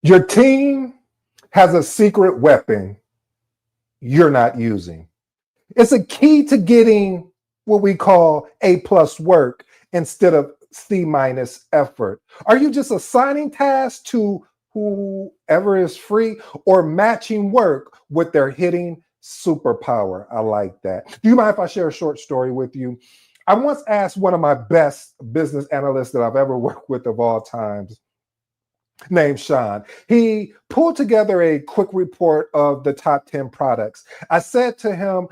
Your team has a secret weapon you're not using. It's a key to getting what we call A plus work instead of C minus effort. Are you just assigning tasks to whoever is free or matching work with their hidden superpower? I like that. Do you mind if I share a short story with you? I once asked one of my best business analysts that I've ever worked with of all times, named Sean. He pulled together a quick report of the top 10 products. I said to him,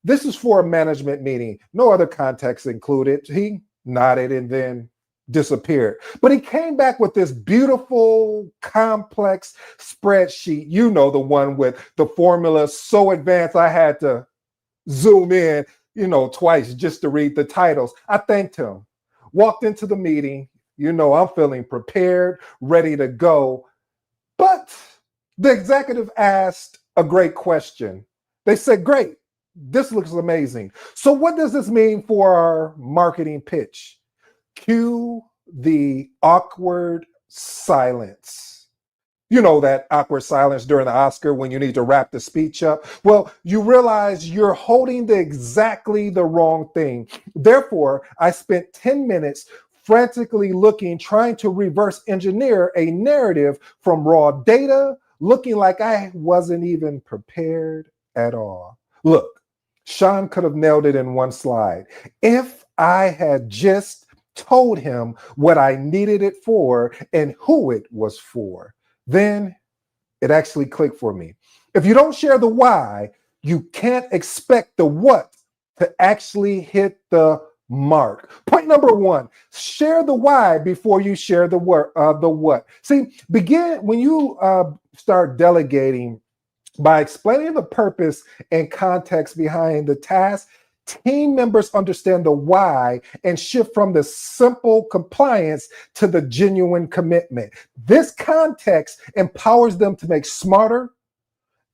this is for a management meeting, no other context included. He nodded and then disappeared. But he came back with this beautiful, complex spreadsheet. You know, the one with the formula so advanced I had to zoom in, twice just to read the titles. I thanked him, walked into the meeting. I'm feeling prepared, ready to go. But the executive asked a great question. They said, great, this looks amazing. So what does this mean for our marketing pitch? Cue the awkward silence. You know, that awkward silence during the Oscar when you need to wrap the speech up. Well, you realize you're holding exactly the wrong thing. Therefore, I spent 10 minutes frantically looking, trying to reverse engineer a narrative from raw data, looking like I wasn't even prepared at all. Look, Sean could have nailed it in one slide. If I had just told him what I needed it for and who it was for, then it actually clicked for me. If you don't share the why, you can't expect the what to actually hit the mark. Point number one, share the why before you share the what. See, begin when you start delegating by explaining the purpose and context behind the task. Team members understand the why and shift from the simple compliance to the genuine commitment. This context empowers them to make smarter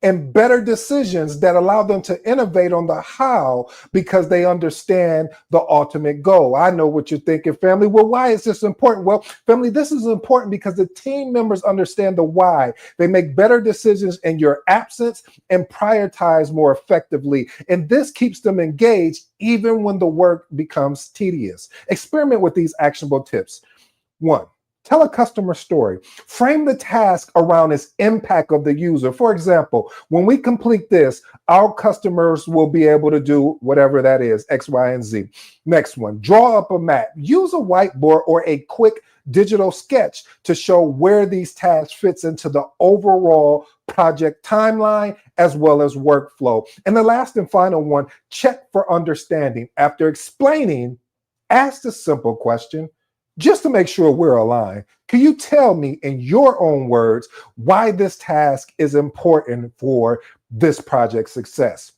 and better decisions that allow them to innovate on the how because they understand the ultimate goal. I know what you're thinking, family. Well, why is this important? Well, family, this is important because the team members understand the why. They make better decisions in your absence and prioritize more effectively. And this keeps them engaged even when the work becomes tedious. Experiment with these actionable tips. 1. Tell a customer story. Frame the task around its impact of the user. For example, when we complete this, our customers will be able to do whatever that is, X, Y, and Z. Next one, draw up a map. Use a whiteboard or a quick digital sketch to show where these tasks fits into the overall project timeline as well as workflow. And the last and final one, check for understanding. After explaining, ask the simple question, just to make sure we're aligned. Can you tell me in your own words why this task is important for this project's success?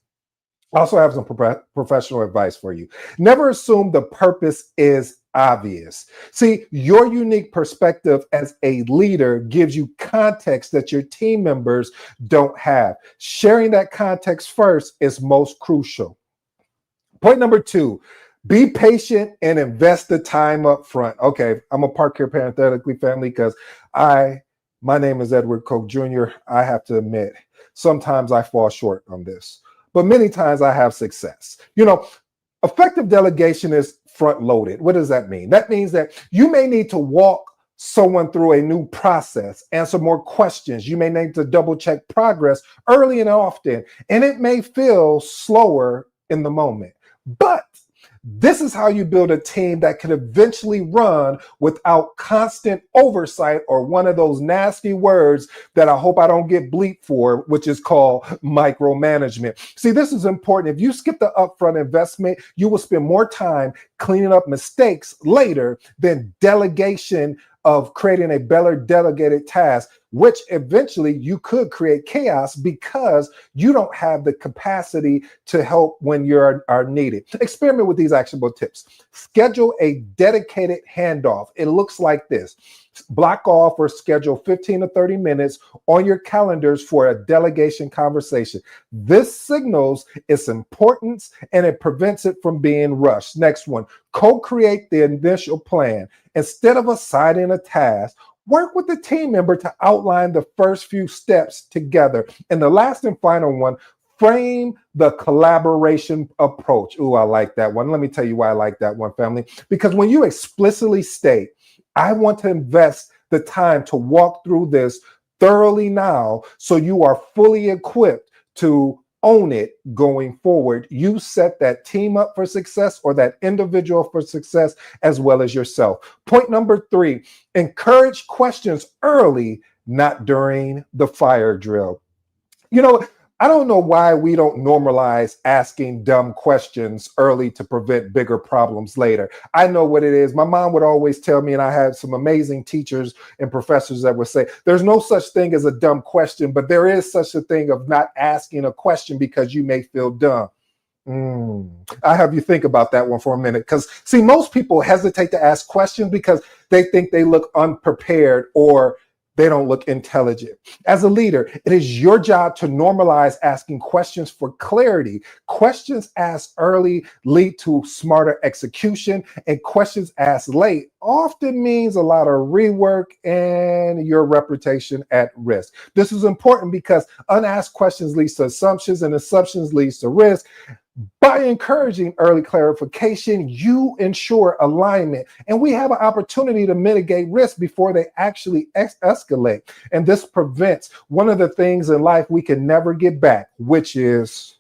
I also have some professional advice for you. Never assume the purpose is obvious. See, your unique perspective as a leader gives you context that your team members don't have. Sharing that context first is most crucial. Point number 2, be patient and invest the time up front. Okay, I'm gonna park here parenthetically, family, because my name is Edward Koch Jr. I have to admit, sometimes I fall short on this, but many times I have success. Effective delegation is front loaded. What does that mean? That means that you may need to walk someone through a new process, answer more questions. You may need to double check progress early and often, and it may feel slower in the moment. But this is how you build a team that can eventually run without constant oversight or one of those nasty words that I hope I don't get bleeped for, which is called micromanagement. See, this is important. If you skip the upfront investment, you will spend more time cleaning up mistakes later than delegation of creating a better delegated task, which eventually you could create chaos because you don't have the capacity to help when you are needed. Experiment with these actionable tips. Schedule a dedicated handoff. It looks like this. Block off or schedule 15 to 30 minutes on your calendars for a delegation conversation. This signals its importance and it prevents it from being rushed. Next one, co-create the initial plan. Instead of assigning a task, Work with the team member to outline the first few steps together. And the last and final one, frame the collaboration approach. Ooh, I like that one. Let me tell you why I like that one, family. Because when you explicitly state, I want to invest the time to walk through this thoroughly now, so you are fully equipped to own it going forward, you set that team up for success, or that individual for success, as well as yourself. Point number 3, encourage questions early, not during the fire drill. You know, I don't know why we don't normalize asking dumb questions early to prevent bigger problems later. I know what it is. My mom would always tell me, and I had some amazing teachers and professors that would say, there's no such thing as a dumb question, but there is such a thing of not asking a question because you may feel dumb. I have you think about that one for a minute, because see, most people hesitate to ask questions because they think they look unprepared or they don't look intelligent. As a leader, it is your job to normalize asking questions for clarity. Questions asked early lead to smarter execution, and questions asked late often means a lot of rework and your reputation at risk. This is important because unasked questions leads to assumptions, and assumptions leads to risk. By encouraging early clarification, you ensure alignment, and we have an opportunity to mitigate risk before they actually escalate. And this prevents one of the things in life we can never get back, which is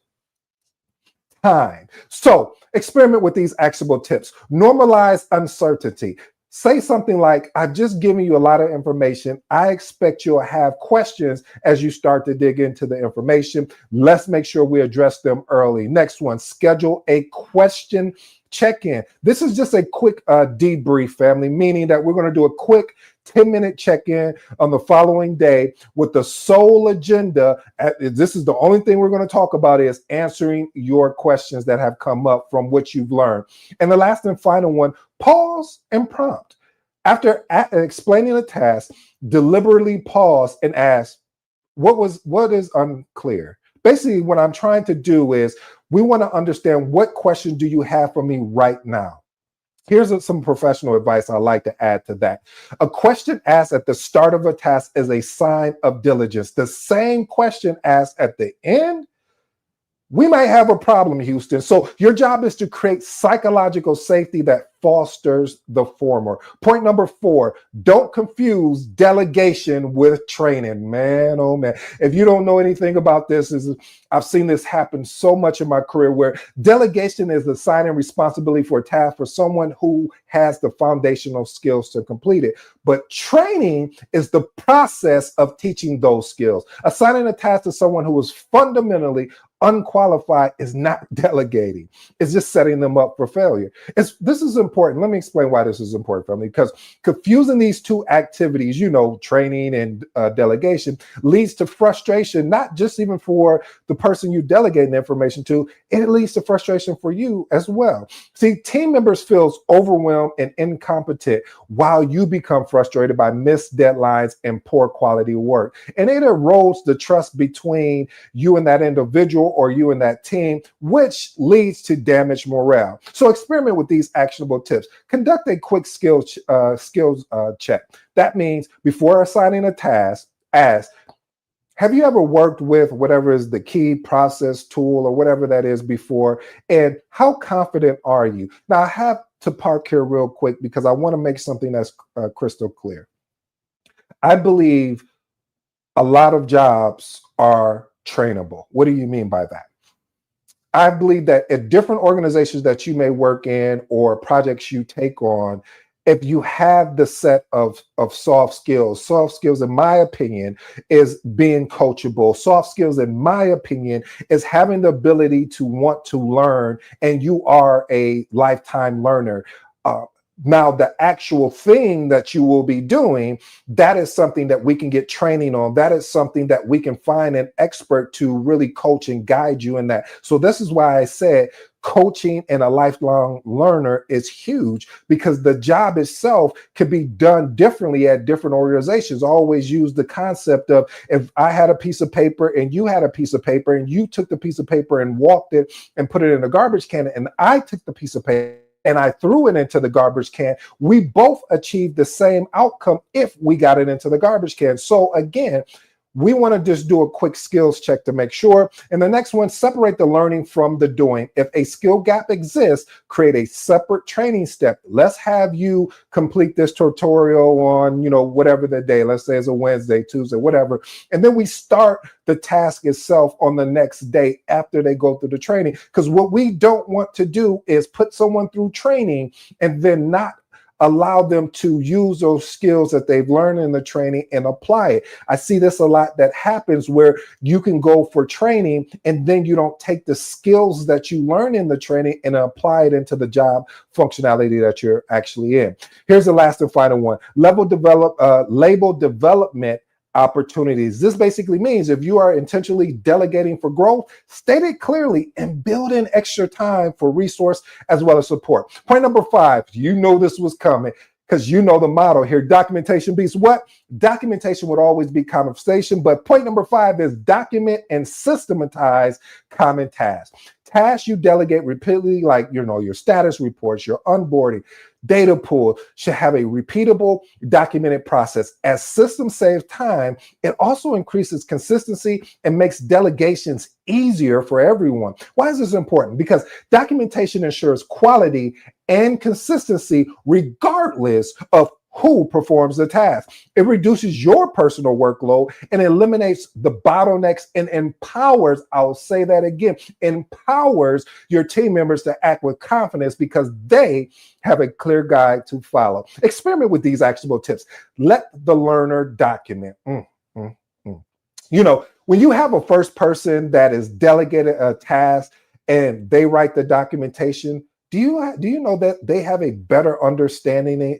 time. So experiment with these actionable tips. Normalize uncertainty. Say something like, I've just given you a lot of information. I expect you'll have questions as you start to dig into the information. Let's make sure we address them early. Next one, schedule a question check-in. This is just a quick debrief, family, meaning that we're going to do a quick 10-minute check-in on the following day with the sole agenda. This is the only thing we're going to talk about, is answering your questions that have come up from what you've learned. And the last and final one, pause and prompt. After explaining a task, deliberately pause and ask, what is unclear? Basically, what I'm trying to do is, we want to understand, what question do you have for me right now? Here's some professional advice I like to add to that. A question asked at the start of a task is a sign of diligence. The same question asked at the end, we might have a problem, Houston. So your job is to create psychological safety that fosters the former. Point number 4, don't confuse delegation with training. Man, oh man. If you don't know anything about this, I've seen this happen so much in my career, where delegation is assigning responsibility for a task for someone who has the foundational skills to complete it. But training is the process of teaching those skills. Assigning a task to someone who is fundamentally unqualified is not delegating. It's just setting them up for failure. This is important. Let me explain why this is important, family, because confusing these two activities, training and delegation, leads to frustration, not just even for the person you delegate the information to, it leads to frustration for you as well. See, team members feel overwhelmed and incompetent while you become frustrated by missed deadlines and poor quality work. And it erodes the trust between you and that individual, or you and that team, which leads to damaged morale. So experiment with these actionable tips. Conduct a quick skills check. That means, before assigning a task, ask, have you ever worked with whatever is the key process tool or whatever that is before? And how confident are you? Now, I have to park here real quick because I want to make something that's crystal clear. I believe a lot of jobs are trainable. What do you mean by that? I believe that at different organizations that you may work in or projects you take on, if you have the set of soft skills, in my opinion, is being coachable. Soft skills, in my opinion, is having the ability to want to learn, and you are a lifetime learner. Now, the actual thing that you will be doing, that is something that we can get training on. That is something that we can find an expert to really coach and guide you in that. So this is why I said coaching and a lifelong learner is huge, because the job itself could be done differently at different organizations. I always use the concept of, if I had a piece of paper and you had a piece of paper, and you took the piece of paper and walked it and put it in a garbage can, and I took the piece of paper and I threw it into the garbage can, we both achieved the same outcome if we got it into the garbage can. So again, we want to just do a quick skills check to make sure. And the next one, separate the learning from the doing. If a skill gap exists, create a separate training step. Let's have you complete this tutorial on, whatever the day, let's say it's a Wednesday, Tuesday, whatever. And then we start the task itself on the next day after they go through the training. Because what we don't want to do is put someone through training and then not allow them to use those skills that they've learned in the training and apply it. I see this a lot that happens where you can go for training and then you don't take the skills that you learn in the training and apply it into the job functionality that you're actually in. Here's the last and final one. Label development opportunities. This basically means if you are intentionally delegating for growth, state it clearly and build in extra time for resource as well as support. Point number 5, this was coming because the motto here, documentation beats what? Documentation would always be conversation, but point number 5 is document and systematize common tasks. Tasks you delegate repeatedly, like your status reports, your onboarding, data pool, should have a repeatable, documented process. As systems save time, it also increases consistency and makes delegations easier for everyone. Why is this important? Because documentation ensures quality and consistency regardless of who performs the task. It reduces your personal workload and eliminates the bottlenecks and empowers, I'll say that again, empowers your team members to act with confidence because they have a clear guide to follow. Experiment with these actionable tips. Let the learner document. When you have a first person that is delegated a task and they write the documentation, do you know that they have a better understanding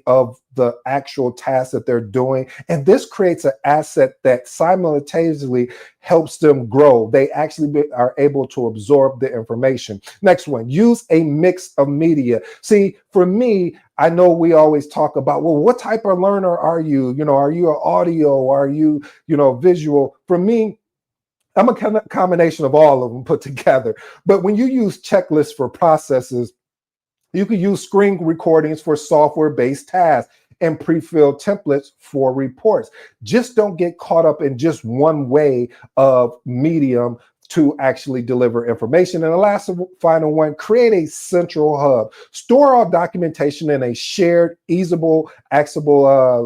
of the actual task that they're doing? And this creates an asset that simultaneously helps them grow. They actually are able to absorb the information. Next one, use a mix of media. See, for me, I know we always talk about, well, what type of learner are you? Are you an audio? Are you, visual? For me, I'm a combination of all of them put together. But when you use checklists for processes, you can use screen recordings for software-based tasks and pre-filled templates for reports. Just don't get caught up in just one way of medium to actually deliver information. And the last and final one, create a central hub. Store all documentation in a shared, easable, accessible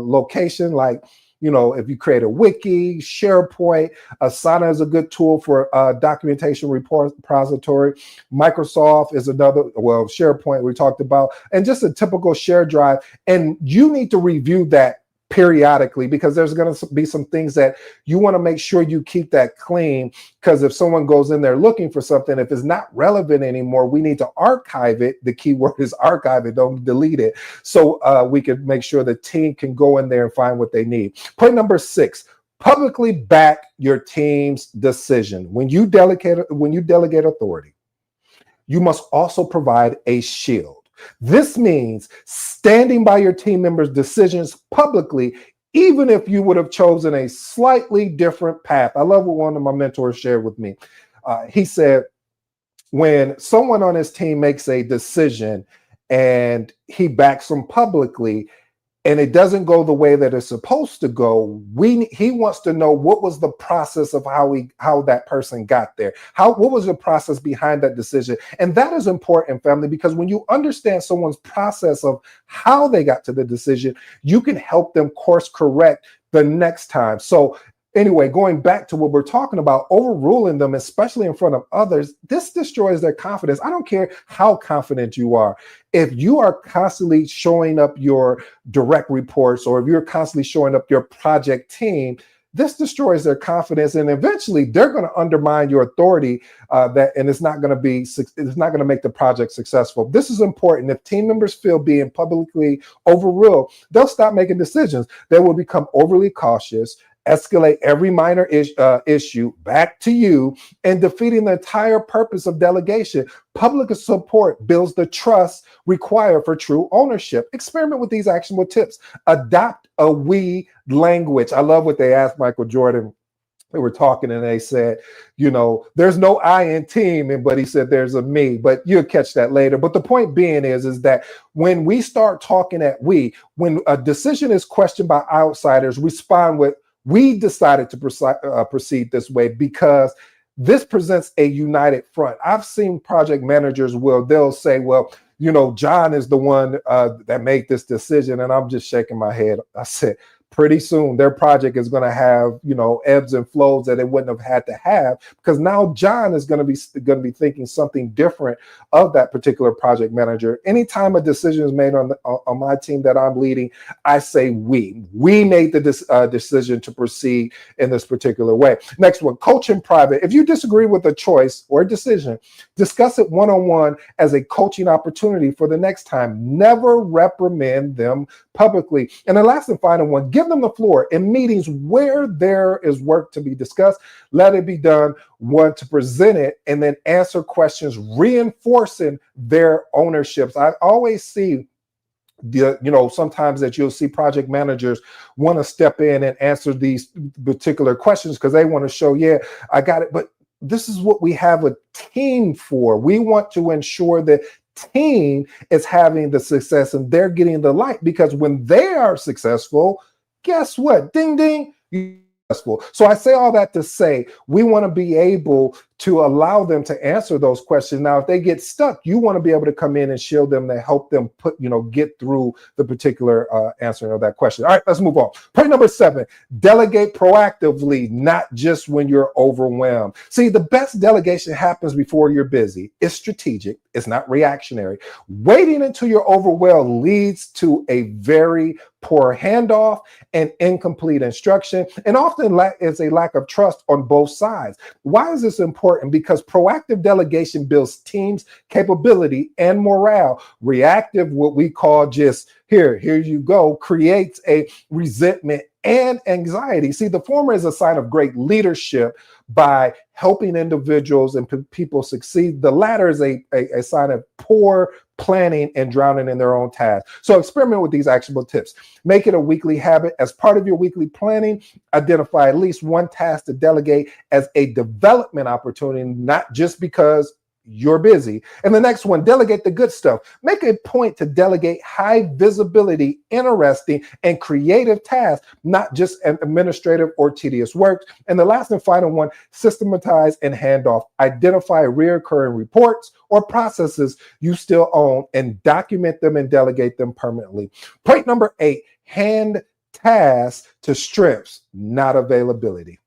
location like if you create a wiki, SharePoint, Asana is a good tool for documentation repository. Microsoft is another, SharePoint we talked about, and just a typical share drive. And you need to review that periodically because there's going to be some things that you want to make sure you keep that clean, because if someone goes in there looking for something, if it's not relevant anymore, we need to archive it. The key word is archive it, don't delete it, so we can make sure the team can go in there and find what they need. Point number 6, publicly back your team's decision. When you delegate authority, you must also provide a shield. This means standing by your team members' decisions publicly, even if you would have chosen a slightly different path. I love what one of my mentors shared with me. He said, when someone on his team makes a decision and he backs them publicly, and it doesn't go the way that it's supposed to go, he wants to know what was the process of how that person got there. What was the process behind that decision? And that is important, family, because when you understand someone's process of how they got to the decision, you can help them course correct the next time. So anyway, going back to what we're talking about, overruling them, especially in front of others, this destroys their confidence. I don't care how confident you are. If you are constantly showing up your direct reports, or if you're constantly showing up your project team, this destroys their confidence, and eventually they're going to undermine your authority. And it's not going to make the project successful. This is important. If team members feel being publicly overruled, they'll stop making decisions. They will become overly cautious, escalate every minor issue back to you, and defeating the entire purpose of delegation. Public support builds the trust required for true ownership. Experiment with these actionable tips. Adopt a we language. I love what they asked Michael Jordan. They were talking and they said, there's no I in team, but he said there's a me, but you'll catch that later. But the point being is that when we start talking at we, when a decision is questioned by outsiders, respond with, we decided to proceed this way because this presents a united front. I've seen project managers where they'll say, well, John is the one that made this decision. And I'm just shaking my head. I said, pretty soon their project is going to have, ebbs and flows that it wouldn't have had to have, because now John is going to be thinking something different of that particular project manager. Anytime a decision is made on my team that I'm leading, I say we made the decision to proceed in this particular way. Next one, coach in private. If you disagree with a choice or a decision, discuss it one-on-one as a coaching opportunity for the next time. Never reprimand them publicly. And the last and final one, give them the floor in meetings where there is work to be discussed. Let it be done, one, to present it, and then answer questions, reinforcing their ownerships. I always see sometimes that you'll see project managers want to step in and answer these particular questions because they want to show, yeah, I got it. But this is what we have a team for. We want to ensure that team is having the success and they're getting the light, because when they are successful, guess what? Ding, ding. So I say all that to say we want to be able to allow them to answer those questions. Now, if they get stuck, you want to be able to come in and shield them to help them get through the particular answering of that question. All right, let's move on. Point number 7, delegate proactively, not just when you're overwhelmed. See, the best delegation happens before you're busy. It's strategic. It's not reactionary. Waiting until you're overwhelmed leads to a very poor handoff and incomplete instruction, and often is a lack of trust on both sides. Why is this important? Because proactive delegation builds teams' capability and morale. Reactive, what we call just here you go, creates a resentment and anxiety. See, the former is a sign of great leadership by helping individuals and people succeed. The latter is a sign of poor planning and drowning in their own tasks. So experiment with these actionable tips. Make it a weekly habit. As part of your weekly planning, identify at least one task to delegate as a development opportunity, not just because you're busy. And the next one, delegate the good stuff. Make a point to delegate high visibility, interesting, and creative tasks, not just administrative or tedious work. And the last and final one, systematize and hand off. Identify recurring reports or processes you still own and document them and delegate them permanently. Point number 8, hand tasks to strengths, not availability.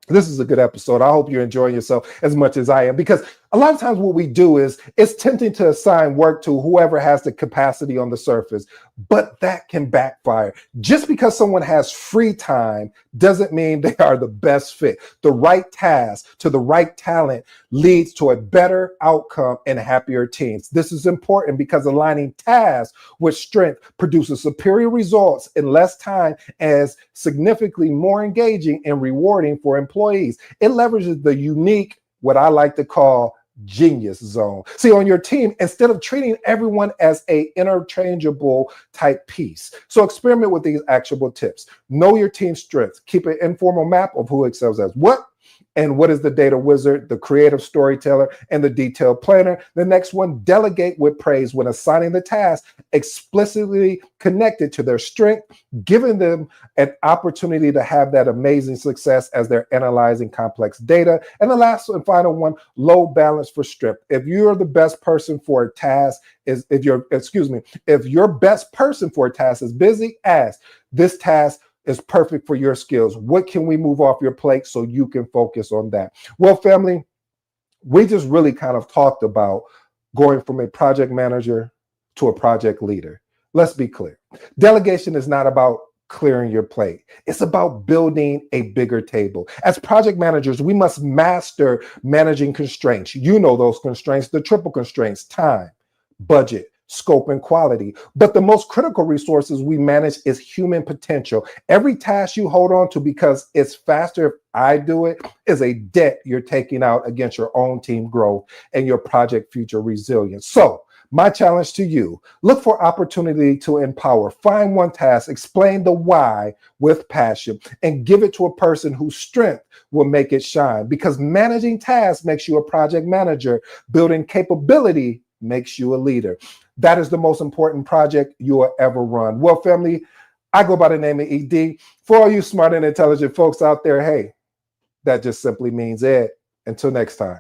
This is a good episode. I hope you're enjoying yourself as much as I am, because a lot of times what we do is it's tempting to assign work to whoever has the capacity on the surface, but that can backfire. Just because someone has free time doesn't mean they are the best fit. The right task to the right talent leads to a better outcome and happier teams. This is important because aligning tasks with strength produces superior results in less time as significantly more engaging and rewarding for employees. It leverages the unique, what I like to call, genius zone. See, on your team, instead of treating everyone as a interchangeable type piece. So experiment with these actionable tips. Know your team's strengths. Keep an informal map of who excels as what, and what is the data wizard, the creative storyteller, and the detailed planner. The next one, delegate with praise when assigning the task explicitly connected to their strength, giving them an opportunity to have that amazing success as they're analyzing complex data. And the last and final one, low balance for strip. If you're the best person for a task if your best person for a task is busy, ask, this task is perfect for your skills. What can we move off your plate so you can focus on that? Well, family, we just really kind of talked about going from a project manager to a project leader. Let's be clear. Delegation is not about clearing your plate. It's about building a bigger table. As project managers, we must master managing constraints. You know those constraints, the triple constraints: time, budget, scope, and quality. But the most critical resources we manage is human potential. Every task you hold on to because it's faster if I do it is a debt you're taking out against your own team growth and your project future resilience. So My challenge to you, look for opportunity to empower. Find one task, explain the why with passion, and give it to a person whose strength will make it shine. Because managing tasks makes you a project manager. Building capability makes you a leader. That is the most important project you will ever run. Well, family, I go by the name of ED. For all you smart and intelligent folks out there, hey, that just simply means Ed. Until next time.